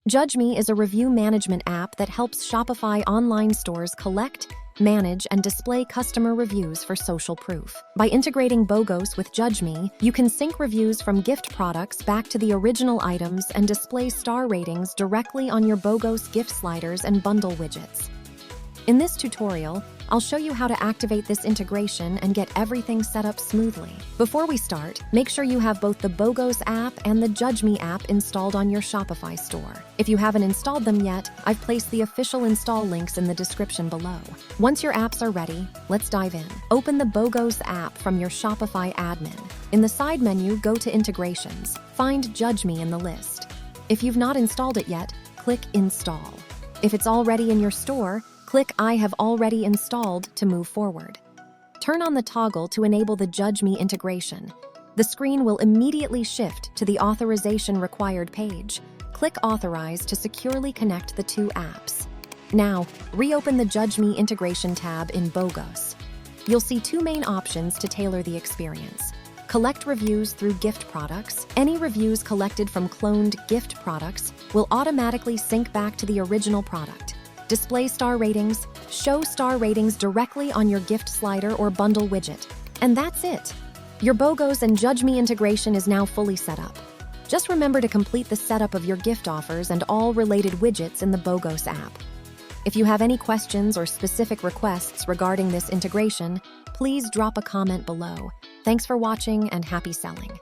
Judge Me is a review management app that helps Shopify online stores collect, manage, and display customer reviews for social proof. By integrating BOGOS with Judge Me, you can sync reviews from gift products back to the original items and display star ratings directly on your BOGOS gift sliders and bundle widgets. In this tutorial, I'll show you how to activate this integration and get everything set up smoothly. Before we start, make sure you have both the BOGOS app and the Judge Me app installed on your Shopify store. If you haven't installed them yet, I've placed the official install links in the description below. Once your apps are ready, let's dive in. Open the BOGOS app from your Shopify admin. In the side menu, go to Integrations. Find Judge Me in the list. If you've not installed it yet, click Install. If it's already in your store, click I have already installed to move forward. Turn on the toggle to enable the Judge Me integration. The screen will immediately shift to the authorization required page. Click Authorize to securely connect the two apps. Now, reopen the Judge Me integration tab in BOGOS. You'll see two main options to tailor the experience. Collect reviews through gift products. Any reviews collected from cloned gift products will automatically sync back to the original product. Display star ratings. Show star ratings directly on your gift slider or bundle widget. And that's it. Your BOGOS and Judge Me integration is now fully set up. Just remember to complete the setup of your gift offers and all related widgets in the BOGOS app. If you have any questions or specific requests regarding this integration, please drop a comment below. Thanks for watching and happy selling.